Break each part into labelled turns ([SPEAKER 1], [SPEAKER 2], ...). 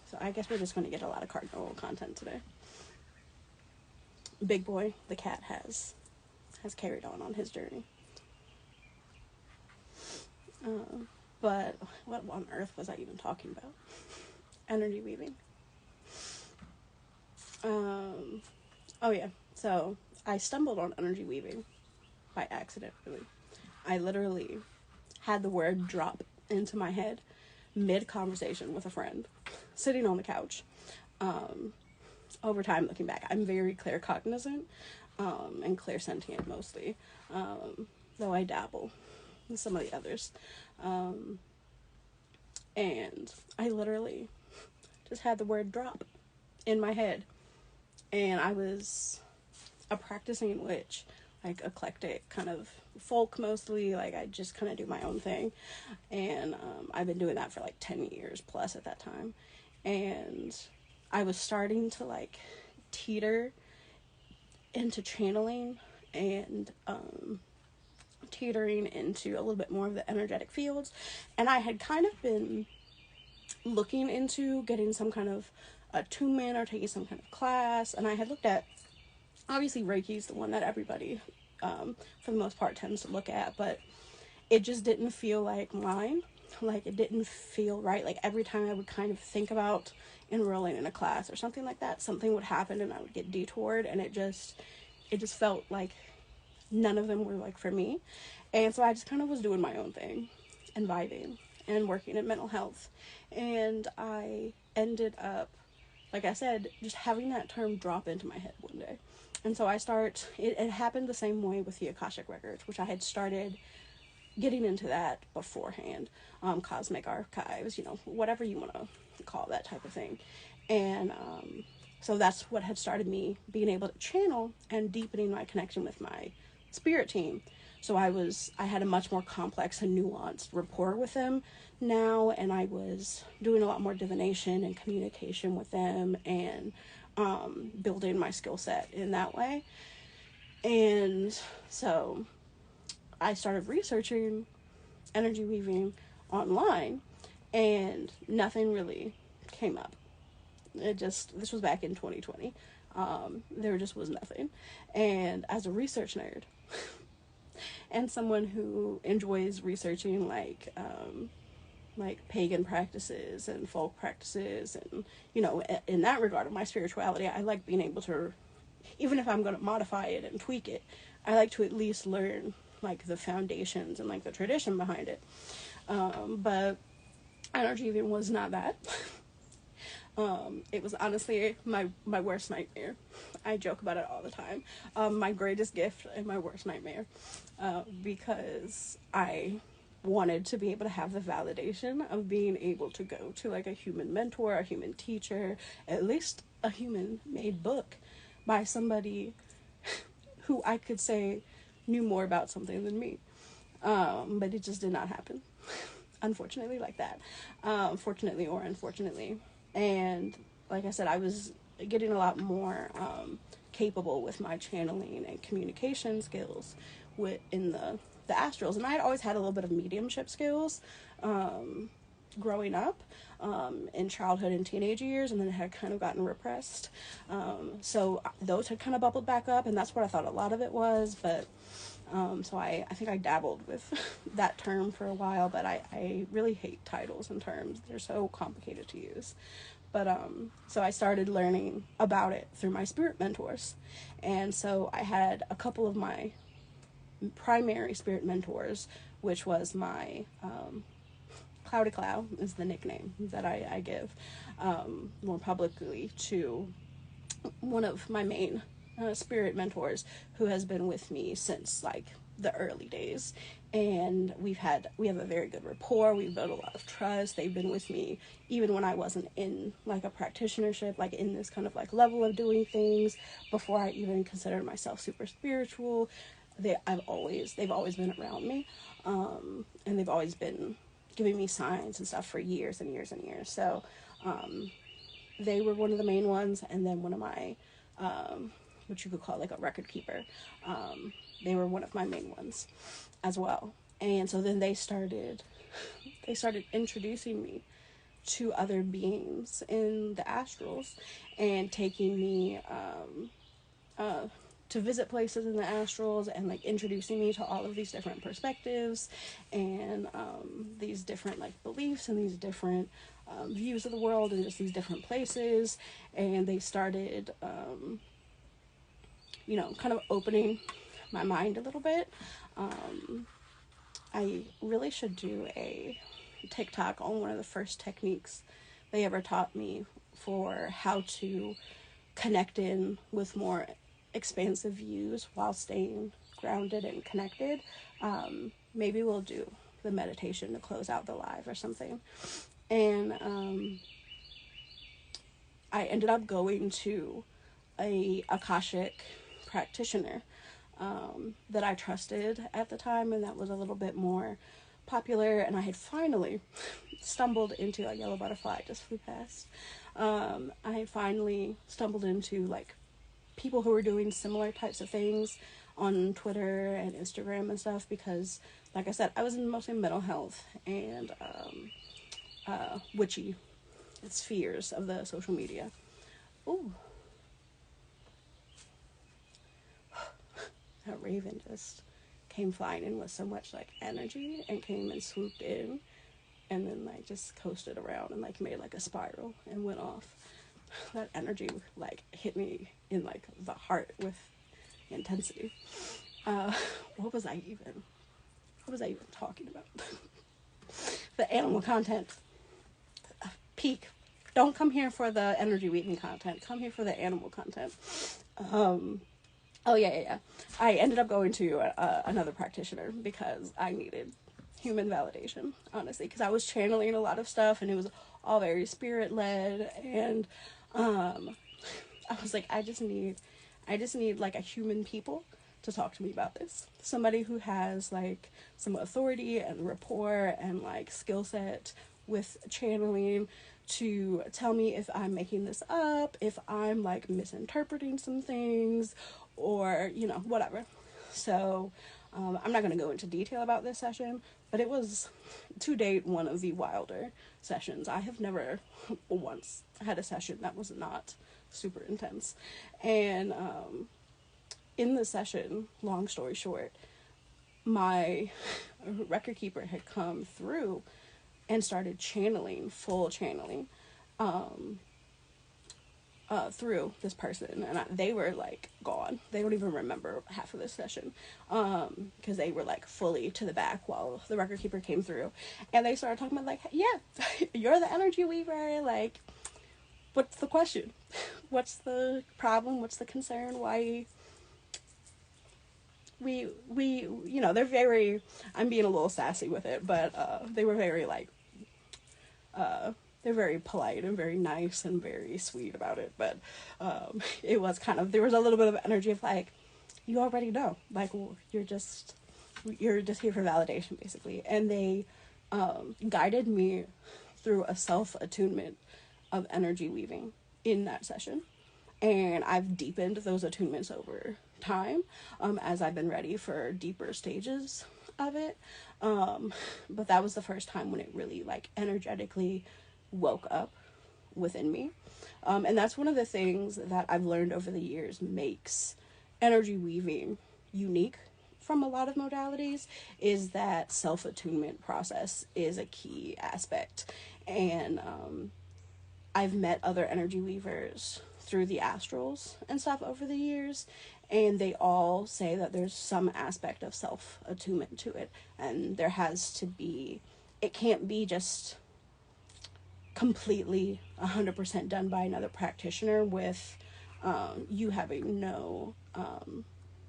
[SPEAKER 1] So I guess we're just going to get a lot of cardinal content today. Big Boy, the cat, has carried on his journey. But what on earth was I even talking about? Energy weaving. Oh yeah, so I stumbled on energy weaving by accident, really. I literally had the word drop into my head mid-conversation with a friend, sitting on the couch. Over time, looking back, I'm very claircognizant, and clairsentient mostly, though I dabble with some of the others. And I literally just had the word drop in my head. And I was a practicing witch, like eclectic, kind of folk mostly, like I just kind of do my own thing. And I've been doing that for like 10 years plus at that time. And I was starting to like teeter into channeling and teetering into a little bit more of the energetic fields. And I had kind of been looking into getting some kind of attunement or taking some kind of class. And I had looked at, obviously Reiki's the one that everybody for the most part tends to look at, but it just didn't feel like mine. Like it didn't feel right. Like every time I would kind of think about enrolling in a class or something like that, something would happen and I would get detoured, and it just felt like none of them were like for me. And so I just kind of was doing my own thing and vibing and working in mental health. And I ended up, like I said, just having that term drop into my head one day. And so it happened the same way with the Akashic Records, which I had started getting into that beforehand. Cosmic archives, whatever you want to call that type of thing. And so that's what had started me being able to channel and deepening my connection with my spirit team. So I had a much more complex and nuanced rapport with them now, and I was doing a lot more divination and communication with them, and building my skill set in that way. And so I started researching energy weaving online, and nothing really came up. This was back in 2020. There just was nothing. And as a research nerd, and someone who enjoys researching like pagan practices and folk practices, and in that regard of my spirituality, I like being able to, even if I'm going to modify it and tweak it, I like to at least learn like the foundations and like the tradition behind it. But energy weaving was not that. It was honestly my worst nightmare. I joke about it all the time. My greatest gift and my worst nightmare, because I wanted to be able to have the validation of being able to go to like a human mentor, a human teacher, at least a human made book by somebody who I could say knew more about something than me. But it just did not happen. Unfortunately, like that. Fortunately or unfortunately. And like I said, I was getting a lot more capable with my channeling and communication skills in the astrals. And I had always had a little bit of mediumship skills growing up in childhood and teenage years, and then it had kind of gotten repressed. So those had kind of bubbled back up, and that's what I thought a lot of it was. But so I think I dabbled with that term for a while, but I really hate titles and terms. They're so complicated to use. But so I started learning about it through my spirit mentors. And so I had a couple of my primary spirit mentors, which was my Cloudy Cloud is the nickname that I give more publicly to one of my main spirit mentors, who has been with me since like the early days, and we have a very good rapport. We've built a lot of trust. They've been with me even when I wasn't in like a practitionership, like in this kind of like level of doing things, before I even considered myself super spiritual. They've always been around me, and they've always been giving me signs and stuff for years and years and years. So they were one of the main ones, and then one of my what you could call like a record keeper, they were one of my main ones as well. And so then they started introducing me to other beings in the astrals and taking me to visit places in the astrals and like introducing me to all of these different perspectives and these different like beliefs and these different views of the world and just these different places. And they started kind of opening my mind a little bit. I really should do a TikTok on one of the first techniques they ever taught me for how to connect in with more expansive views while staying grounded and connected. Maybe we'll do the meditation to close out the live or something. And I ended up going to a Akashic practitioner that I trusted at the time, and that was a little bit more popular. And I had finally stumbled into a yellow butterfly just flew past. I had finally stumbled into like people who were doing similar types of things on Twitter and Instagram and stuff, because like I said, I was in mostly mental health and witchy spheres of the social media. Ooh. That raven just came flying in with so much like energy and came and swooped in and then like just coasted around and like made like a spiral and went off. That energy like hit me in like the heart with intensity. What was I even talking about? The animal content. Peak. Don't come here for the energy weaving content. Come here for the animal content. Oh, yeah. I ended up going to another practitioner because I needed human validation, honestly, because I was channeling a lot of stuff and it was all very spirit-led, and I was like, I just need like a human people to talk to me about this. Somebody who has like some authority and rapport and like skill set with channeling to tell me if I'm making this up, if I'm like misinterpreting some things, or whatever. So I'm not going to go into detail about this session, but it was to date one of the wilder sessions. I have never once had a session that was not super intense. And in the session, long story short, my record keeper had come through and started full channeling through this person, and they were like gone. They don't even remember half of this session because they were like fully to the back while the record keeper came through, and they started talking about like, yeah, you're the energy weaver, like what's the question, what's the problem, what's the concern, why we they're very, I'm being a little sassy with it, but they were very like they're very polite and very nice and very sweet about it, but it was kind of, there was a little bit of energy of like, you already know, like, well, you're just here for validation, basically. And they guided me through a self-attunement of energy weaving in that session, and I've deepened those attunements over time as I've been ready for deeper stages of it, but that was the first time when it really like energetically woke up within me, and that's one of the things that I've learned over the years makes energy weaving unique from a lot of modalities, is that self-attunement process is a key aspect. And I've met other energy weavers through the astrals and stuff over the years, and they all say that there's some aspect of self-attunement to it, and there has to be, it can't be just completely 100% done by another practitioner with you having no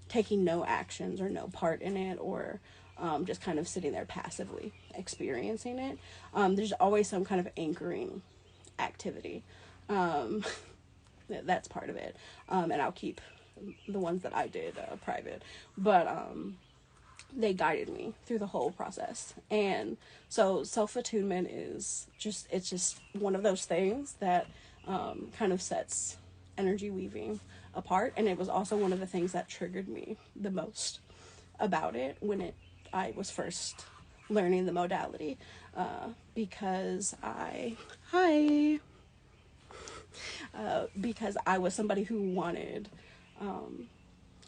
[SPEAKER 1] taking no actions or no part in it, or just kind of sitting there passively experiencing it. There's always some kind of anchoring activity. That's part of it, and I'll keep the ones that I did private, but they guided me through the whole process. And so self-attunement is just, it's just one of those things that kind of sets energy weaving apart. And it was also one of the things that triggered me the most about it when I was first learning the modality. because because I was somebody who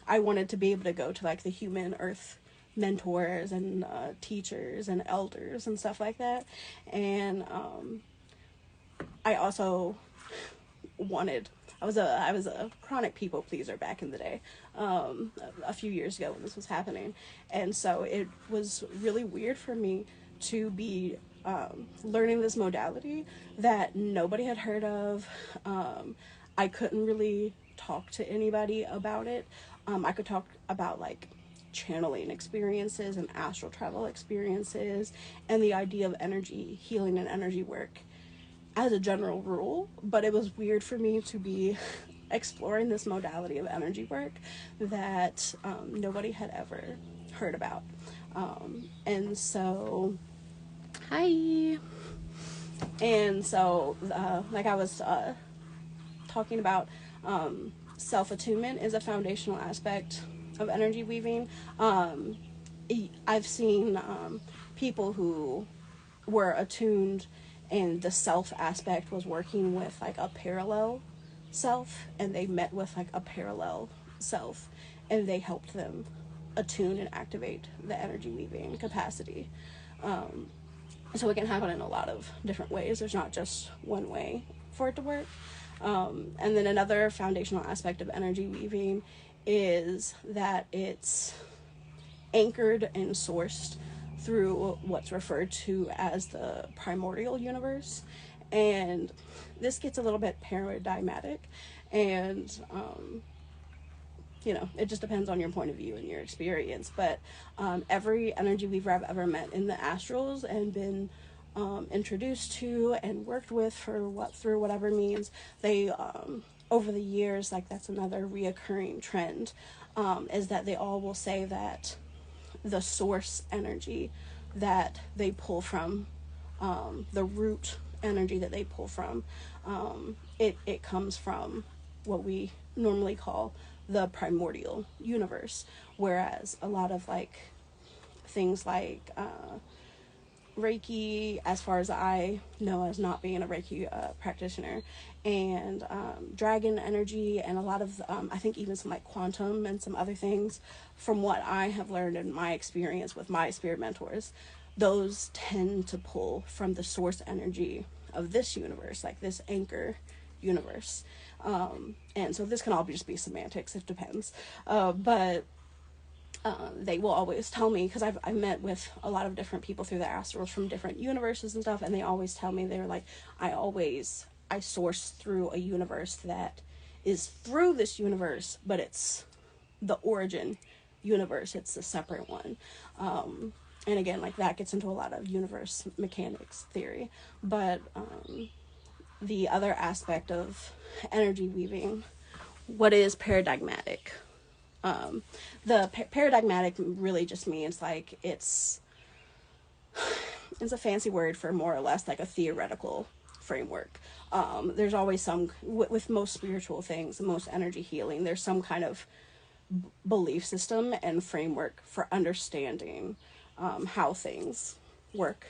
[SPEAKER 1] I wanted to be able to go to like the human earth mentors and teachers and elders and stuff like that. And I also I was a chronic people pleaser back in the day, a few years ago when this was happening. And so it was really weird for me to be learning this modality that nobody had heard of. I couldn't really talk to anybody about it. I could talk about like channeling experiences and astral travel experiences and the idea of energy healing and energy work as a general rule, but it was weird for me to be exploring this modality of energy work that nobody had ever heard about. And so, hi. And so, like I was talking about, self-attunement is a foundational aspect of energy weaving. I've seen people who were attuned and the self aspect was working with like a parallel self, and they met with like a parallel self and they helped them attune and activate the energy weaving capacity. So it can happen in a lot of different ways. There's not just one way for it to work. And then another foundational aspect of energy weaving is that it's anchored and sourced through what's referred to as the primordial universe. And this gets a little bit paradigmatic, and it just depends on your point of view and your experience. But every energy weaver I've ever met in the astrals and been introduced to and worked with through whatever means, they over the years, like that's another reoccurring trend, is that they all will say that the source energy that they pull from, the root energy that they pull from, it comes from what we normally call the primordial universe. Whereas a lot of like things like Reiki, as far as I know, as not being a Reiki practitioner, and dragon energy, and a lot of I think even some like quantum and some other things, from what I have learned in my experience with my spirit mentors, those tend to pull from the source energy of this universe, like this anchor universe. And so this can all just be semantics, it depends. But they will always tell me, because I've met with a lot of different people through the astrals from different universes and stuff, and they always tell me, they're like, I source through a universe that is through this universe, but it's the origin universe, it's a separate one. And again, like that gets into a lot of universe mechanics theory. But the other aspect of energy weaving, what is paradigmatic? The paradigmatic really just means like it's a fancy word for more or less like a theoretical framework. There's always some, with most spiritual things, most energy healing, there's some kind of belief system and framework for understanding how things work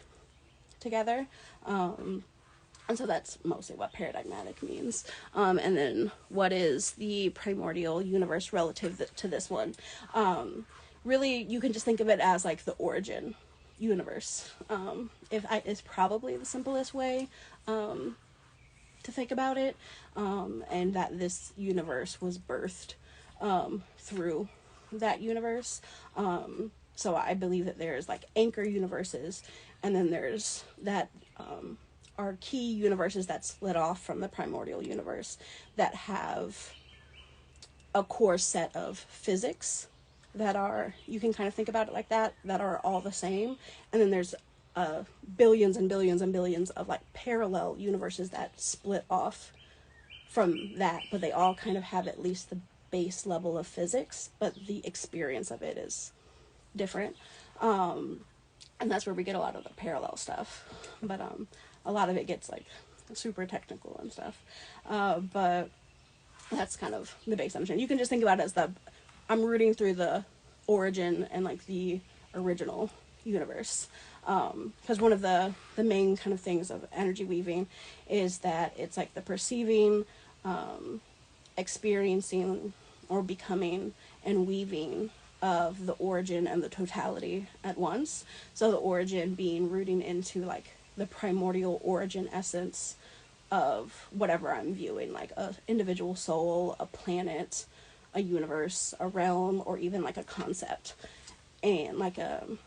[SPEAKER 1] together. And so that's mostly what paradigmatic means. And then what is the primordial universe relative to this one? Really, you can just think of it as like the origin universe. It's probably the simplest way to think about it. And that this universe was birthed through that universe. So I believe that there's like anchor universes, and then there's that are key universes that split off from the primordial universe that have a core set of physics that are, you can kind of think about it like that are all the same. And then there's billions and billions and billions of like parallel universes that split off from that, but they all kind of have at least the base level of physics, but the experience of it is different. And that's where we get a lot of the parallel stuff. But a lot of it gets like super technical and stuff. But that's kind of the base assumption. You can just think about it as I'm rooting through the origin and like the original universe. Because one of the main kind of things of energy weaving is that it's like the perceiving, experiencing, or becoming and weaving of the origin and the totality at once. So the origin being rooting into like the primordial origin essence of whatever I'm viewing, like a individual soul, a planet, a universe, a realm, or even like a concept, and like an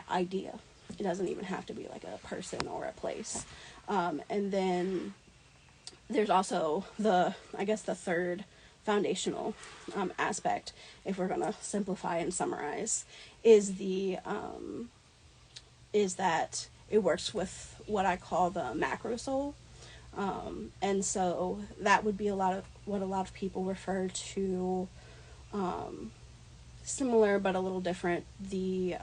[SPEAKER 1] idea. It doesn't even have to be like a person or a place. And then there's also the third foundational aspect, if we're gonna simplify and summarize, is that it works with what I call the macro soul. And so that would be what a lot of people refer to, similar but a little different, the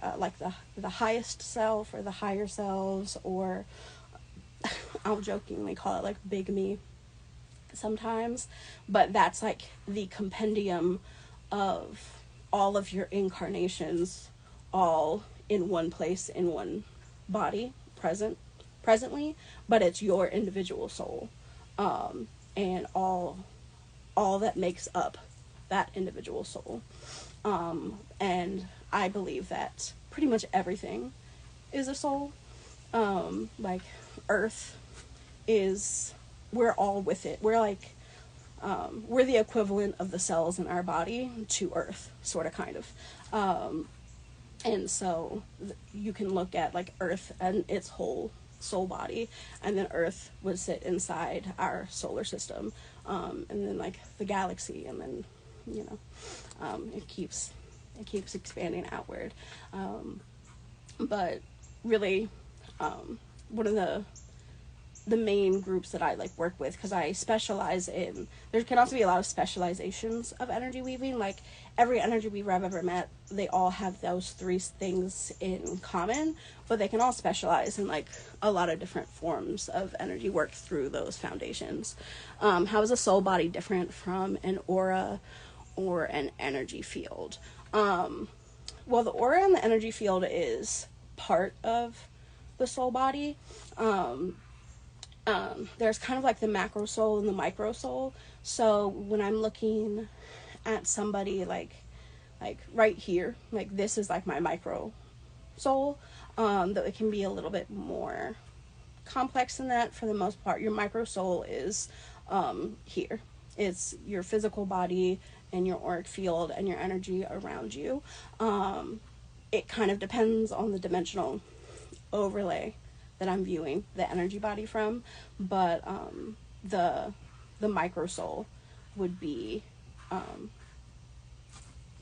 [SPEAKER 1] highest self or the higher selves, or I'll jokingly call it like big me sometimes, but that's like the compendium of all of your incarnations, all in one place, in one body, presently, but it's your individual soul, and all that makes up that individual soul. And I believe that pretty much everything is a soul. Like Earth is, we're all with it. We're like, we're the equivalent of the cells in our body to Earth, sort of, kind of. And so you can look at like Earth and its whole soul body, and then Earth would sit inside our solar system, and then like the galaxy, and then it keeps expanding outward. But really, one of the main groups that I like work with, because I specialize in, there can also be a lot of specializations of energy weaving. Like every energy weaver I've ever met, they all have those three things in common, but they can all specialize in like a lot of different forms of energy work through those foundations. How is a soul body different from an aura or an energy field? Well, the aura and the energy field is part of the soul body. There's kind of like the macro soul and the micro soul. So when I'm looking at somebody like right here, like this is like my micro soul, though it can be a little bit more complex than that. For the most part, your micro soul is here. It's your physical body and your auric field and your energy around you. It kind of depends on the dimensional overlay that I'm viewing the energy body from, but the micro soul would be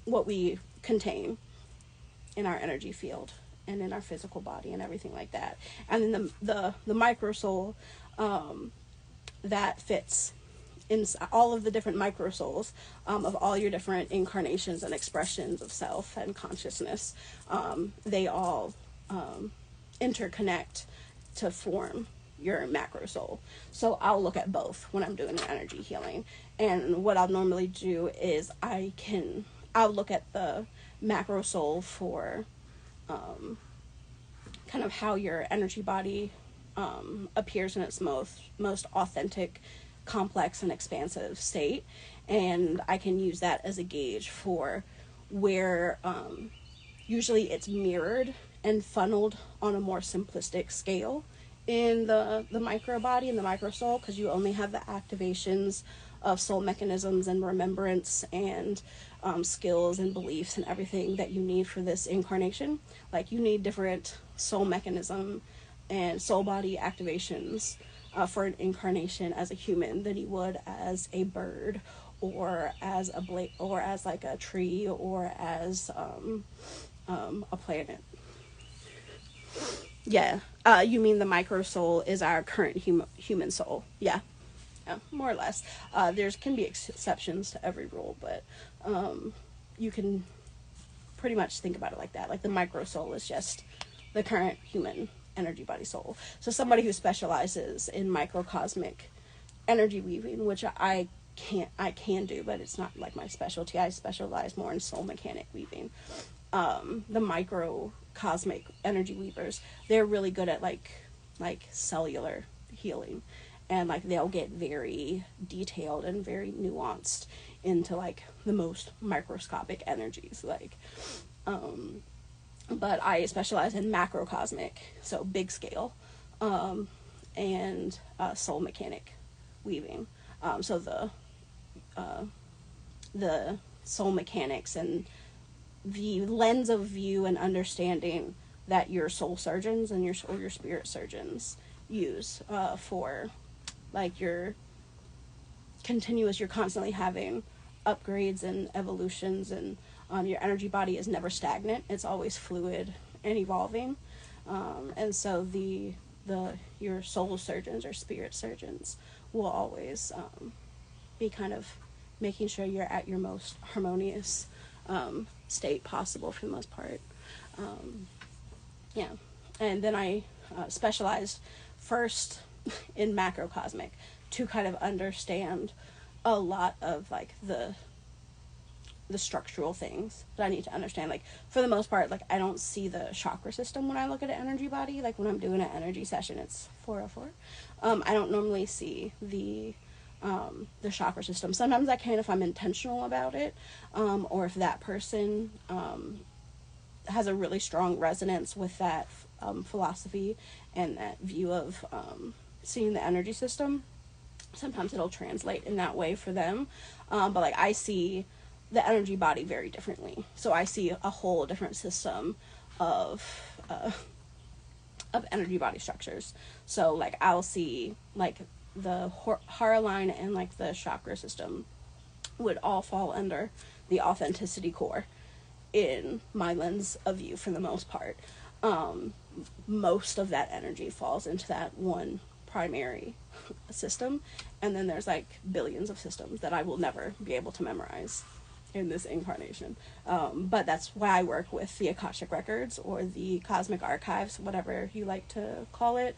[SPEAKER 1] what we contain in our energy field and in our physical body and everything like that. And then the micro soul that fits in all of the different micro souls of all your different incarnations and expressions of self and consciousness. They all interconnect to form your macro soul. So I'll look at both when I'm doing an energy healing. And what I'll normally do is I'll look at the macro soul for kind of how your energy body appears in its most authentic, complex, and expansive state. And I can use that as a gauge for where usually it's mirrored and funneled on a more simplistic scale in the micro body and the micro soul, because you only have the activations of soul mechanisms and remembrance and skills and beliefs and everything that you need for this incarnation. Like you need different soul mechanism and soul body activations for an incarnation as a human than you would as a bird or as or as like a tree or as a planet. Yeah. You mean the micro soul is our current human soul? Yeah. Yeah, more or less. There can be exceptions to every rule, but you can pretty much think about it like that. Like the micro soul is just the current human energy body soul. So somebody who specializes in microcosmic energy weaving, which I can do, but it's not like my specialty. I specialize more in soul mechanic weaving. The microcosmic cosmic energy weavers, they're really good at like cellular healing, and like they'll get very detailed and very nuanced into like the most microscopic energies, like but I specialize in macrocosmic, so big scale, and soul mechanic weaving. So the soul mechanics and the lens of view and understanding that your soul surgeons and your spirit surgeons use for like your you're constantly having upgrades and evolutions, and your energy body is never stagnant, it's always fluid and evolving, and so your soul surgeons or spirit surgeons will always be kind of making sure you're at your most harmonious state possible for the most part. Yeah. And then I specialized first in macrocosmic to kind of understand a lot of like the structural things that I need to understand. Like for the most part, like I don't see the chakra system when I look at an energy body. Like when I'm doing an energy session, it's 404. I don't normally see the chakra system. Sometimes I can if I'm intentional about it, or if that person has a really strong resonance with that philosophy and that view of seeing the energy system. Sometimes it'll translate in that way for them, but like I see the energy body very differently. So I see a whole different system of energy body structures. So like I'll see like the Hara line and like the chakra system would all fall under the authenticity core in my lens of view for the most part. Most of that energy falls into that one primary system, and then there's like billions of systems that I will never be able to memorize in this incarnation. But that's why I work with the Akashic Records or the Cosmic Archives, whatever you like to call it,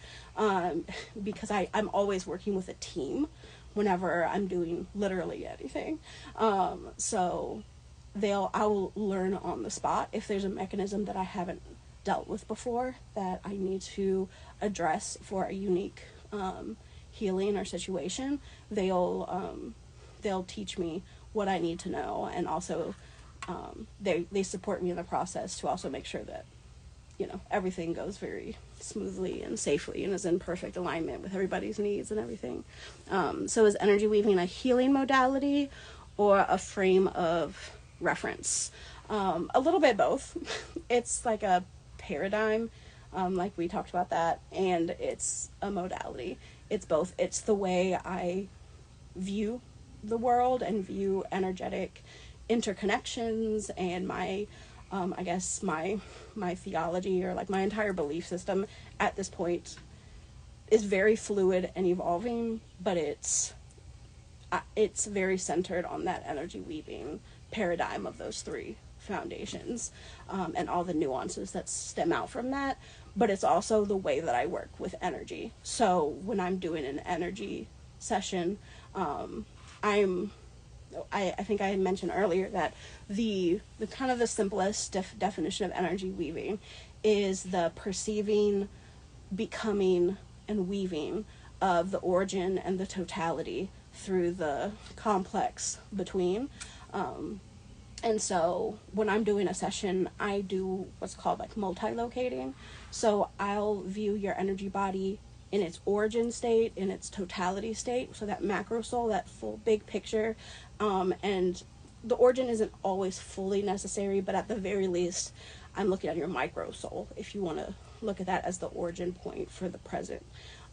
[SPEAKER 1] because I'm always working with a team whenever I'm doing literally anything. So I will learn on the spot if there's a mechanism that I haven't dealt with before that I need to address for a unique healing or situation. They'll teach me what I need to know, and also they support me in the process to also make sure that everything goes very smoothly and safely and is in perfect alignment with everybody's needs and everything. So is energy weaving a healing modality or a frame of reference? A little bit both. It's like a paradigm, like we talked about that, and it's a modality. It's both. It's the way I view the world and view energetic interconnections, and my I guess my theology, or like my entire belief system at this point is very fluid and evolving, but it's very centered on that energy weaving paradigm of those three foundations, and all the nuances that stem out from that. But it's also the way that I work with energy. So when I'm doing an energy session, I think I mentioned earlier that the kind of the simplest definition of energy weaving is the perceiving, becoming, and weaving of the origin and the totality through the complex between. And so when I'm doing a session, I do what's called like multi-locating. So I'll view your energy body in its origin state, in its totality state, so that macro soul, that full big picture, and the origin isn't always fully necessary, but at the very least, I'm looking at your micro soul, if you want to look at that as the origin point for the present.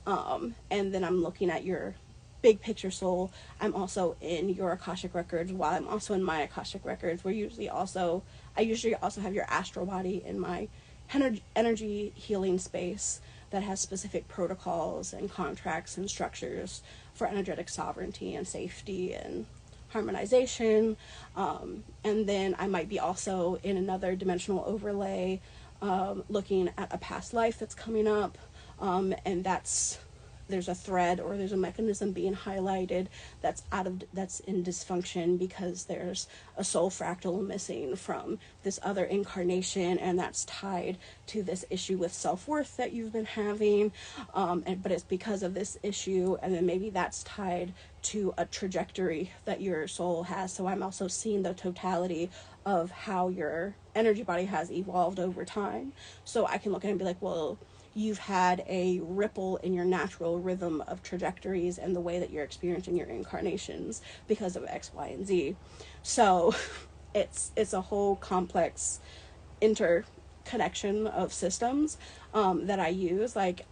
[SPEAKER 1] And then I'm looking at your big picture soul. I'm also in your Akashic Records, while I'm also in my Akashic Records. I usually also have your astral body in my energy healing space that has specific protocols and contracts and structures for energetic sovereignty and safety and harmonization. And then I might be also in another dimensional overlay, looking at a past life that's coming up, and that's there's a thread or there's a mechanism being highlighted that's in dysfunction because there's a soul fractal missing from this other incarnation, and that's tied to this issue with self-worth that you've been having, but it's because of this issue, and then maybe that's tied to a trajectory that your soul has. So I'm also seeing the totality of how your energy body has evolved over time. So I can look at it and be like, well, you've had a ripple in your natural rhythm of trajectories and the way that you're experiencing your incarnations because of X, Y, and Z. So it's a whole complex interconnection of systems that I use. Like,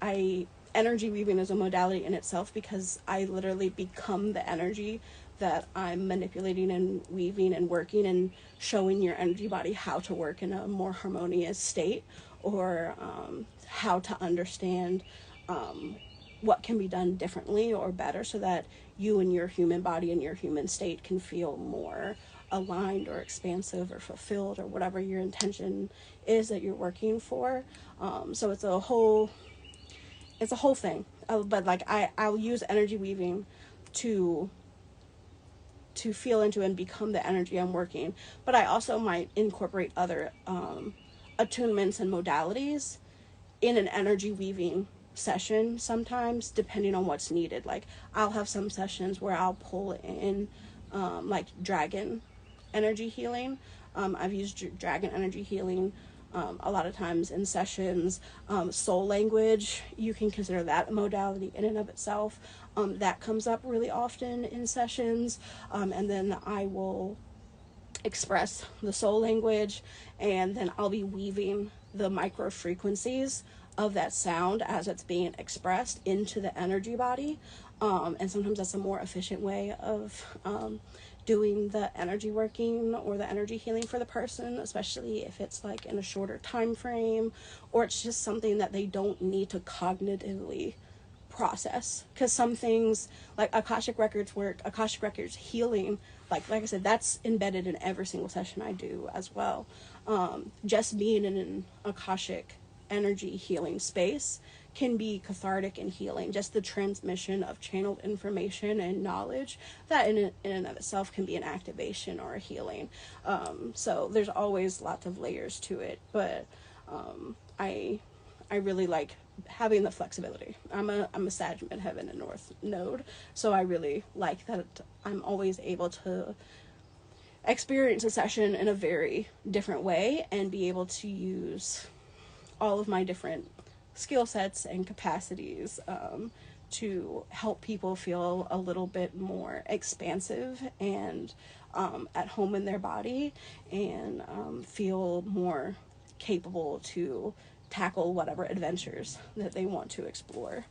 [SPEAKER 1] energy weaving is a modality in itself because I literally become the energy that I'm manipulating and weaving and working, and showing your energy body how to work in a more harmonious state, or how to understand what can be done differently or better so that you and your human body and your human state can feel more aligned or expansive or fulfilled, or whatever your intention is that you're working for. So it's a whole thing. But like I'll use energy weaving to feel into and become the energy I'm working. But I also might incorporate other attunements and modalities in an energy weaving session sometimes, depending on what's needed. Like, I'll have some sessions where I'll pull in like dragon energy healing. I've used dragon energy healing a lot of times in sessions. Soul language, you can consider that a modality in and of itself. That comes up really often in sessions. And then I will express the soul language, and then I'll be weaving the micro frequencies of that sound as it's being expressed into the energy body. And sometimes that's a more efficient way of doing the energy working or the energy healing for the person, especially if it's like in a shorter time frame, or it's just something that they don't need to cognitively process. Because some things, like Akashic Records work, Akashic Records healing, like I said, that's embedded in every single session I do as well. Just being in an Akashic energy healing space can be cathartic and healing. Just the transmission of channeled information and knowledge, that in and of itself can be an activation or a healing. So there's always lots of layers to it, but I really like having the flexibility. I'm a Sag Midheaven and North node, so I really like that I'm always able to experience a session in a very different way and be able to use all of my different skill sets and capacities to help people feel a little bit more expansive and at home in their body, and feel more capable to tackle whatever adventures that they want to explore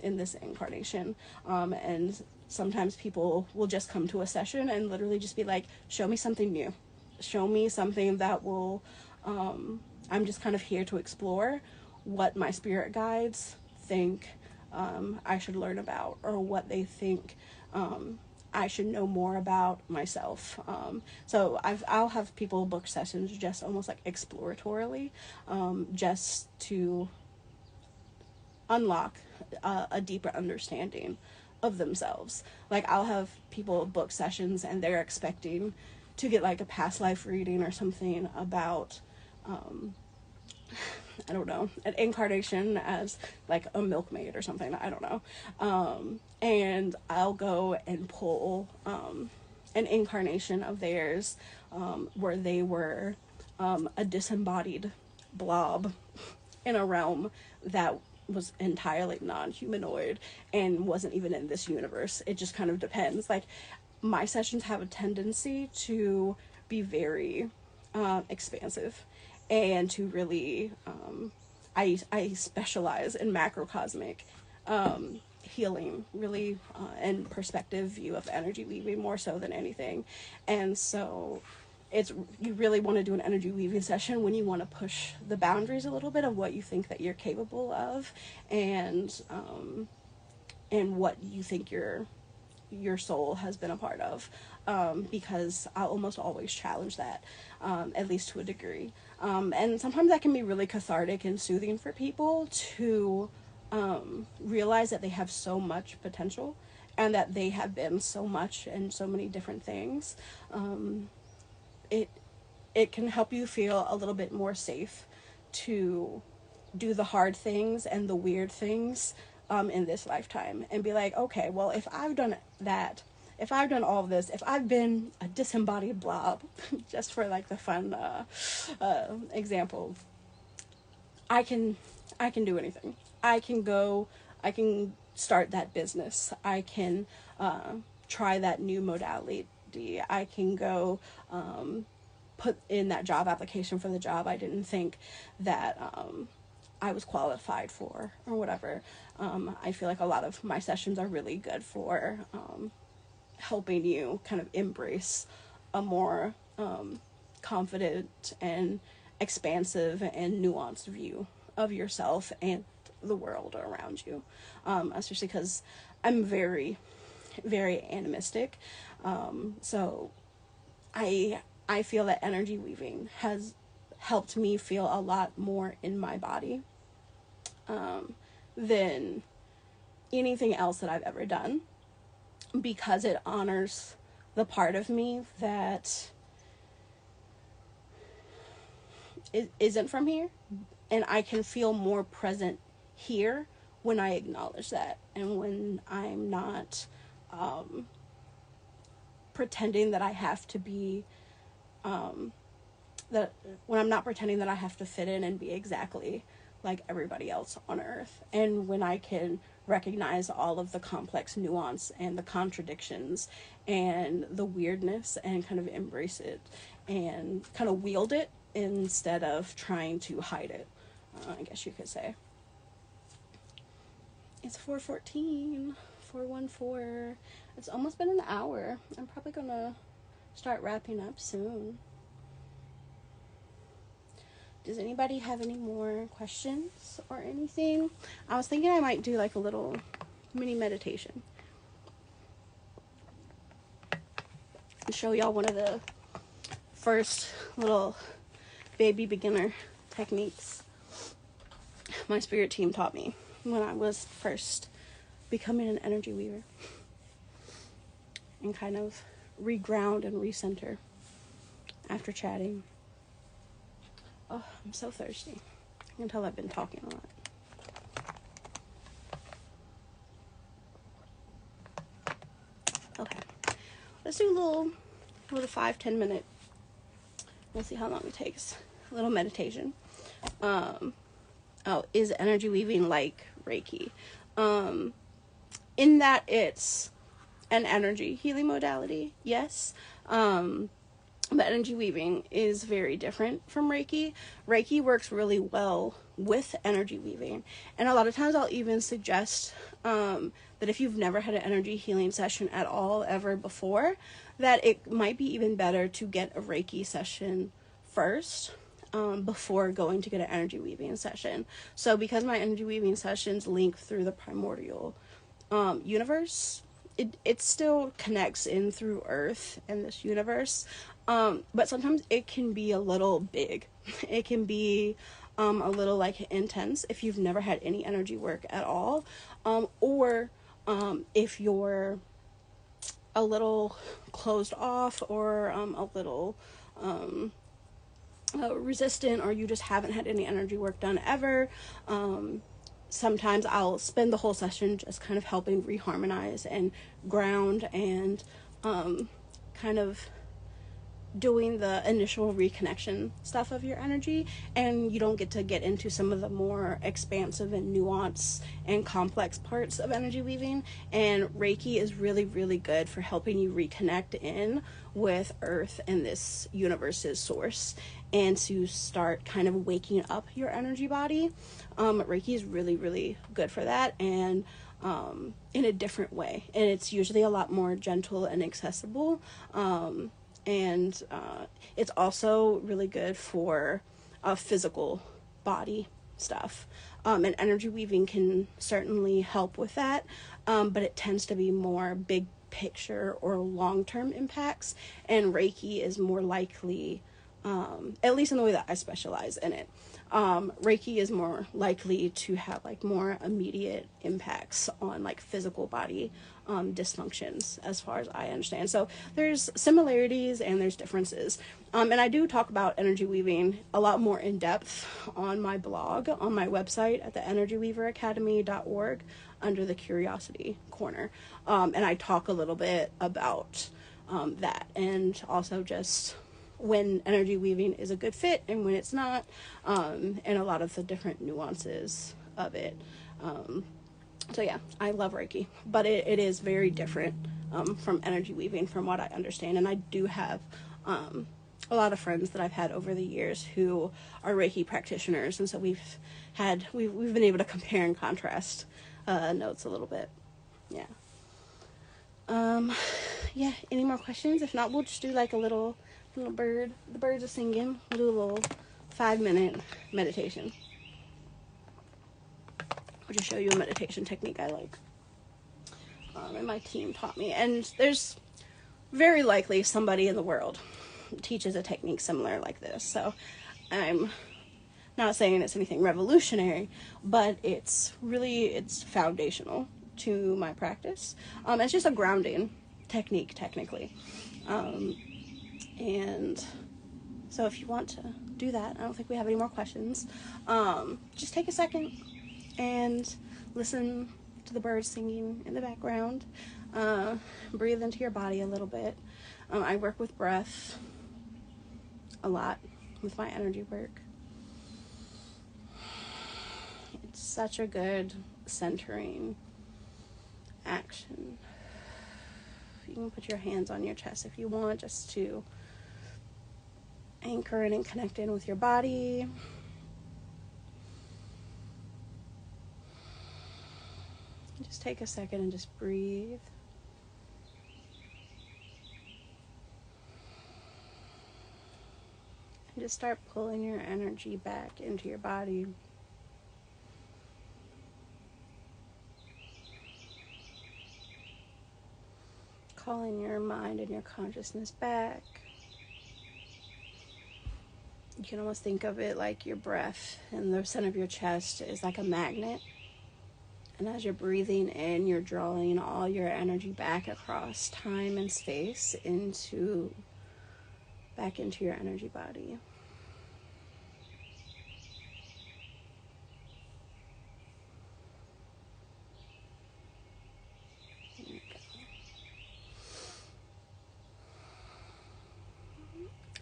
[SPEAKER 1] in this incarnation. And sometimes people will just come to a session and literally just be like, show me something new. Show me something that will, I'm just kind of here to explore what my spirit guides think I should learn about, or what they think I should know more about myself. So I'll have people book sessions just almost like exploratorily, just to unlock a deeper understanding of themselves. Like, I'll have people book sessions and they're expecting to get like a past life reading or something about I don't know, an incarnation as like a milkmaid or something, I don't know. And I'll go and pull an incarnation of theirs where they were a disembodied blob in a realm that was entirely non-humanoid and wasn't even in this universe. It just kind of depends. Like, my sessions have a tendency to be very expansive, and to really I specialize in macrocosmic healing, really, and perspective view of energy weaving more so than anything. And so you really want to do an energy weaving session when you want to push the boundaries a little bit of what you think that you're capable of, and what you think your soul has been a part of, because I'll almost always challenge that, at least to a degree. And sometimes that can be really cathartic and soothing for people to realize that they have so much potential and that they have been so much and so many different things, it it can help you feel a little bit more safe to do the hard things and the weird things in this lifetime, and be like, okay, well, if I've done that, if I've done all of this, if I've been a disembodied blob, just for like the fun example, I can do anything. I can start that business. I can try that new modality. I can go put in that job application for the job I didn't think that I was qualified for, or whatever. I feel like a lot of my sessions are really good for helping you kind of embrace a more confident and expansive and nuanced view of yourself and the world around you. Especially because I'm very, very animistic. So I feel that energy weaving has helped me feel a lot more in my body than anything else that I've ever done, because it honors the part of me that isn't from here, and I can feel more present here when I acknowledge that, and when I'm not pretending that I have to be that when I'm not pretending that I have to fit in and be exactly like everybody else on earth, and when I can recognize all of the complex nuance and the contradictions and the weirdness and kind of embrace it and kind of wield it instead of trying to hide it, I guess you could say. It's 4:14, 4:14. It's almost been an hour. I'm probably gonna start wrapping up soon. Does anybody have any more questions or anything? I was thinking I might do like a little mini meditation and show y'all one of the first little baby beginner techniques my spirit team taught me when I was first becoming an energy weaver, and kind of reground and recenter after chatting. Oh, I'm so thirsty. I can tell I've been talking a lot. Okay, let's do a little 5-10 minute. We'll see how long it takes. A little meditation. Is energy weaving like Reiki? In that it's an energy healing modality, yes. But energy weaving is very different from Reiki. Reiki works really well with energy weaving. And a lot of times I'll even suggest that if you've never had an energy healing session at all ever before, that it might be even better to get a Reiki session first before going to get an energy weaving session. So because my energy weaving sessions link through the primordial universe, it still connects in through Earth and this universe. But sometimes it can be a little big. It can be a little like intense if you've never had any energy work at all, or if you're a little closed off, or a little resistant, or you just haven't had any energy work done ever. Sometimes I'll spend the whole session just kind of helping reharmonize and ground and kind of doing the initial reconnection stuff of your energy, and you don't get to get into some of the more expansive and nuanced and complex parts of energy weaving. And Reiki is really, really good for helping you reconnect in with Earth and this universe's source, and to start kind of waking up your energy body. Reiki is really, really good for that, and in a different way, and it's usually a lot more gentle and accessible. And it's also really good for physical body stuff. And energy weaving can certainly help with that, but it tends to be more big picture or long-term impacts, and Reiki is more likely at least in the way that I specialize in it. Reiki is more likely to have like more immediate impacts on like physical body dysfunctions, as far as I understand. So there's similarities and there's differences. And I do talk about energy weaving a lot more in depth on my blog, on my website at the energyweaveracademy.org under the curiosity corner. And I talk a little bit about that, and also just when energy weaving is a good fit and when it's not, and a lot of the different nuances of it. So yeah, I love Reiki, but it is very different from energy weaving from what I understand. And I do have a lot of friends that I've had over the years who are Reiki practitioners, and so we've been able to compare and contrast notes a little bit. Yeah. Yeah, any more questions? If not, we'll just do like a little bird. The birds are singing. We'll do a little 5-minute meditation. I'll just show you a meditation technique I like. And my team taught me. And there's very likely somebody in the world teaches a technique similar like this. So I'm not saying it's anything revolutionary, but it's foundational to my practice. It's just a grounding technique, technically. And so if you want to do that, I don't think we have any more questions. Just take a second and listen to the birds singing in the background. Breathe into your body a little bit. I work with breath a lot with my energy work. It's such a good centering action. You can put your hands on your chest if you want, just to anchor in and connect in with your body. Just take a second and just breathe. And just start pulling your energy back into your body. Calling your mind and your consciousness back. You can almost think of it like your breath in the center of your chest is like a magnet. And as you're breathing in, you're drawing all your energy back across time and space back into your energy body. There you go.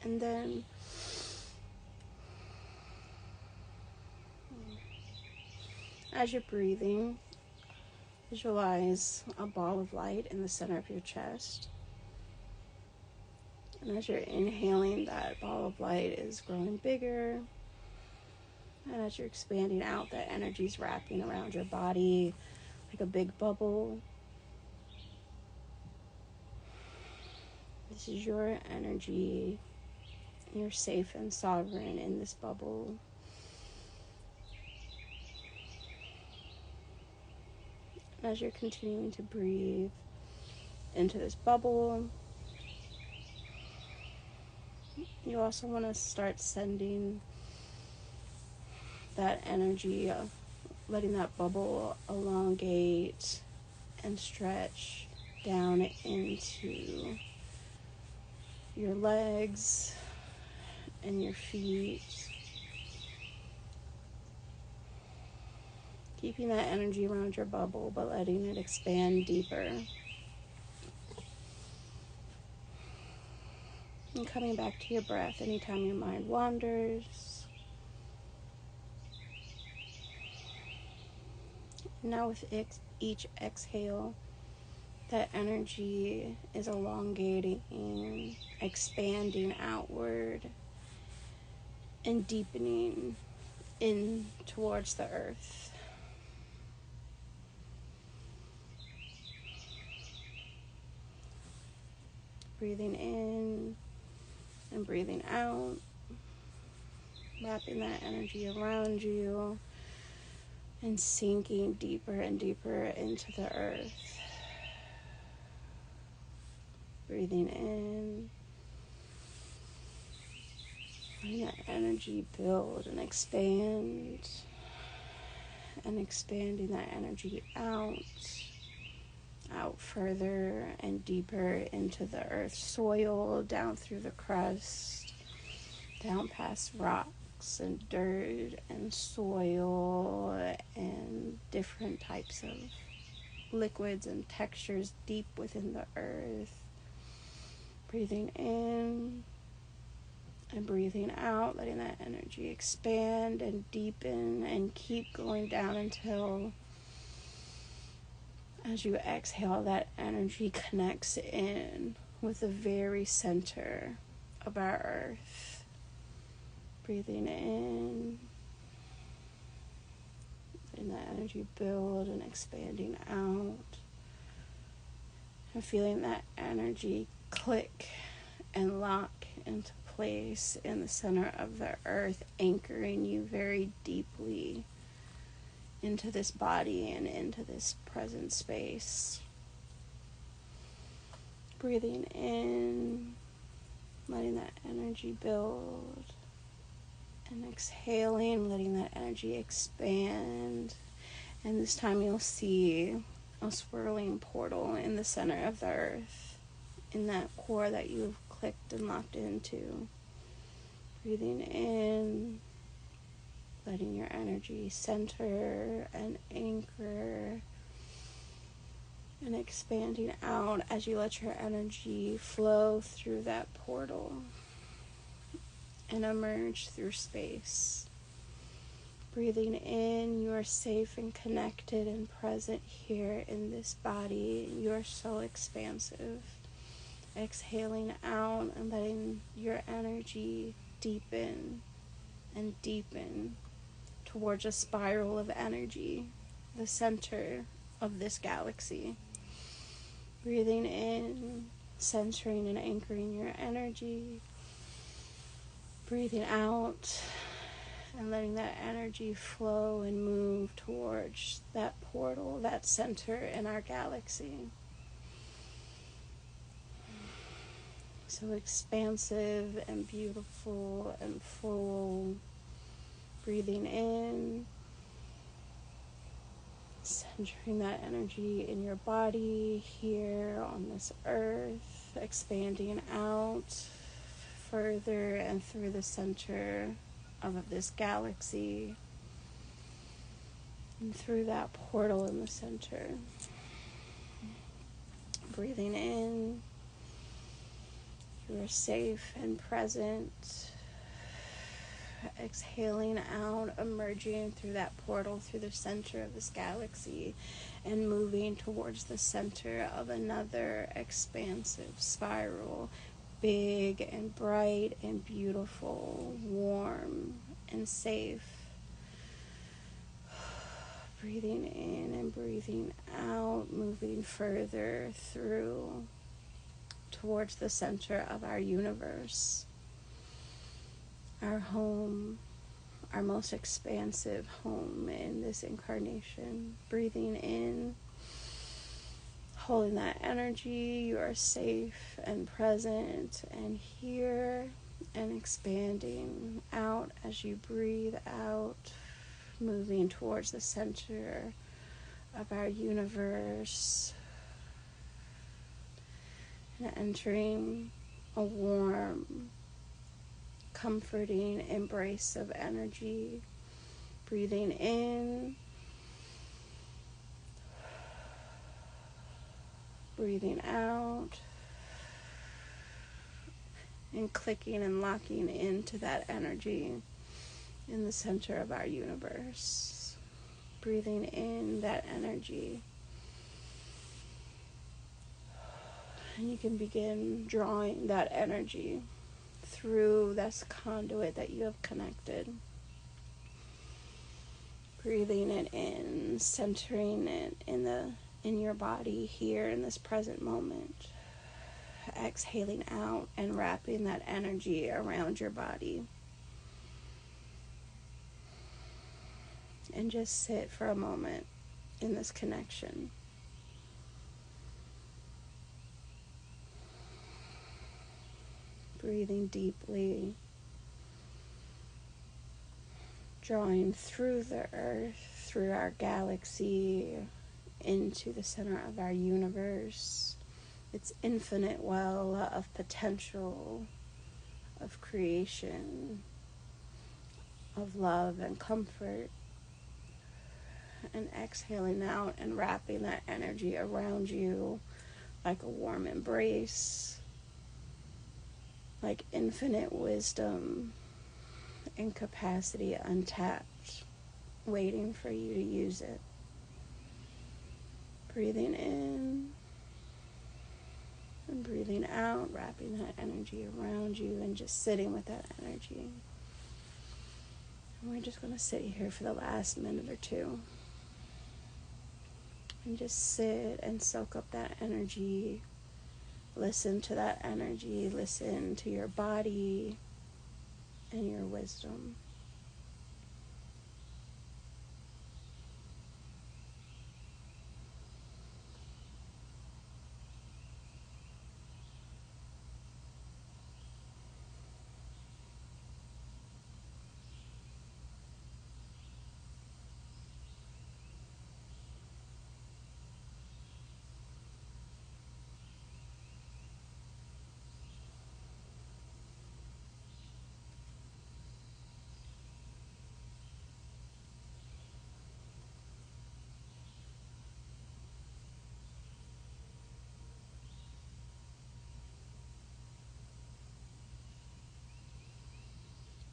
[SPEAKER 1] And then as you're breathing, visualize a ball of light in the center of your chest. And as you're inhaling, that ball of light is growing bigger. And as you're expanding out, that energy is wrapping around your body like a big bubble. This is your energy. You're safe and sovereign in this bubble. As you're continuing to breathe into this bubble, you also want to start sending that energy, letting that bubble elongate and stretch down into your legs and your feet. Keeping that energy around your bubble, but letting it expand deeper. And coming back to your breath anytime your mind wanders. Now with each exhale, that energy is elongating, expanding outward, and deepening in towards the earth. Breathing in and breathing out, wrapping that energy around you and sinking deeper and deeper into the earth. Breathing in Letting that energy build and expand, and expanding that energy out further and deeper into the earth's soil, down through the crust, down past rocks and dirt and soil and different types of liquids and textures deep within the earth. Breathing in and breathing out, letting that energy expand and deepen and keep going down until, as you exhale, that energy connects in with the very center of our earth. Breathing in, letting that energy build and expanding out, and feeling that energy click and lock into place in the center of the earth, anchoring you very deeply into this body and into this present space. Breathing in, letting that energy build, and exhaling, letting that energy expand. And this time you'll see a swirling portal in the center of the earth, in that core that you've clicked and locked into. Breathing in, letting your energy center and anchor, and expanding out as you let your energy flow through that portal and emerge through space. Breathing in, you are safe and connected and present here in this body. You are so expansive. Exhaling out and letting your energy deepen and deepen towards a spiral of energy, the center of this galaxy. Breathing in, centering and anchoring your energy. Breathing out and letting that energy flow and move towards that portal, that center in our galaxy. So expansive and beautiful and full. Breathing in, centering that energy in your body here on this earth, expanding out further and through the center of this galaxy and through that portal in the center. Breathing in, you are safe and present. Exhaling out, emerging through that portal, through the center of this galaxy, and moving towards the center of another expansive spiral, big and bright and beautiful, warm and safe. Breathing in and breathing out, moving further through towards the center of our universe, our home, our most expansive home in this incarnation. Breathing in, holding that energy, you are safe and present and here, and expanding out as you breathe out, moving towards the center of our universe, and entering a warm, comforting embrace of energy. Breathing in, breathing out, and clicking and locking into that energy in the center of our universe. Breathing in that energy. And you can begin drawing that energy through this conduit that you have connected. Breathing it in, centering it in your body here in this present moment. Exhaling out and wrapping that energy around your body. And just sit for a moment in this connection. Breathing deeply drawing through the earth, through our galaxy, into the center of our universe, its infinite well of potential, of creation, of love and comfort, and exhaling out and wrapping that energy around you like a warm embrace, like infinite wisdom and capacity untapped, waiting for you to use it. Breathing in and breathing out, wrapping that energy around you and just sitting with that energy. And we're just going to sit here for the last minute or two and just sit and soak up that energy. Listen to that energy. Listen to your body and your wisdom.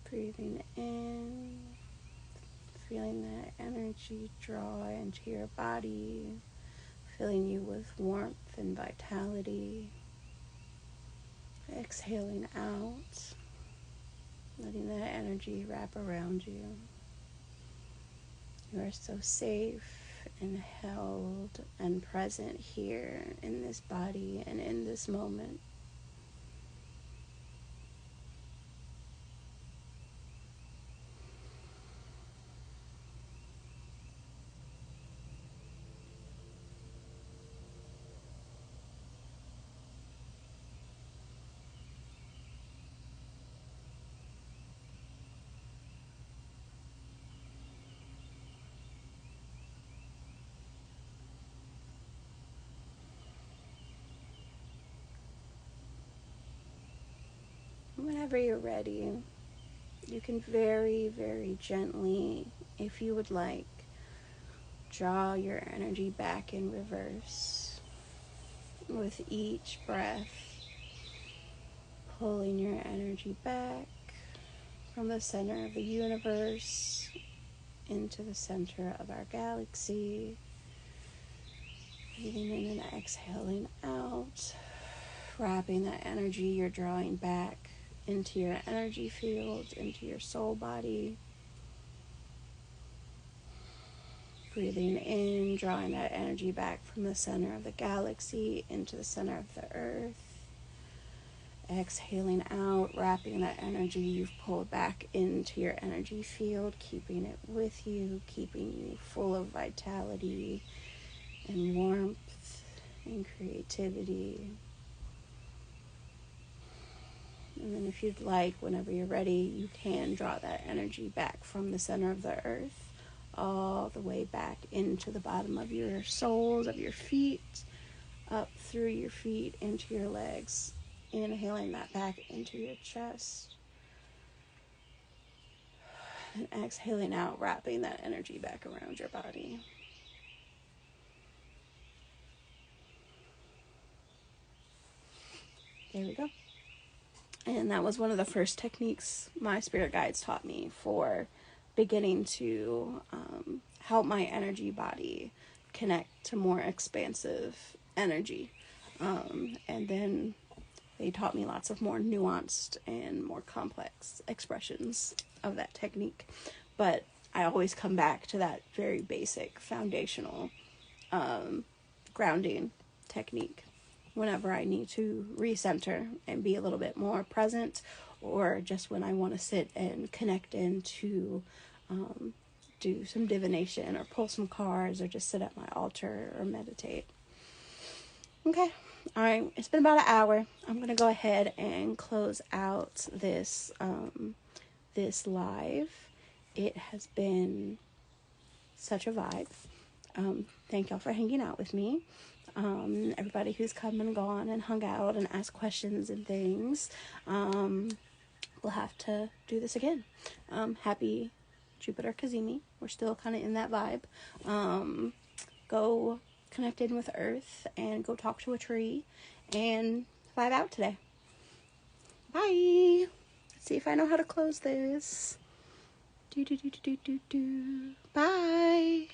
[SPEAKER 1] Breathing in, feeling that energy draw into your body, filling you with warmth and vitality. Exhaling out, letting that energy wrap around you. You are so safe and held and present here in this body and in this moment. Whenever you're ready, you can very, very gently, if you would like, draw your energy back in reverse with each breath, pulling your energy back from the center of the universe into the center of our galaxy. Breathing in and exhaling out, wrapping that energy you're drawing back into your energy field, into your soul body. Breathing in, drawing that energy back from the center of the galaxy into the center of the earth. Exhaling out, wrapping that energy you've pulled back into your energy field, keeping it with you, keeping you full of vitality and warmth and creativity. And then if you'd like, whenever you're ready, you can draw that energy back from the center of the earth all the way back into the bottom of your soles of your feet, up through your feet into your legs. Inhaling that back into your chest. And exhaling out, wrapping that energy back around your body. There we go. And that was one of the first techniques my spirit guides taught me for beginning to help my energy body connect to more expansive energy. And then they taught me lots of more nuanced and more complex expressions of that technique. But I always come back to that very basic foundational grounding technique whenever I need to recenter and be a little bit more present, or just when I want to sit and connect into do some divination or pull some cards or just sit at my altar or meditate. Okay. All right. It's been about an hour. I'm going to go ahead and close out this live. it has been such a vibe. Thank y'all for hanging out with me. Everybody who's come and gone and hung out and asked questions and things. We'll have to do this again. Happy Jupiter Kazemi. We're still kind of in that vibe. Go connect in with Earth and go talk to a tree and vibe out today. Bye. Let's see if I know how to close this. Bye.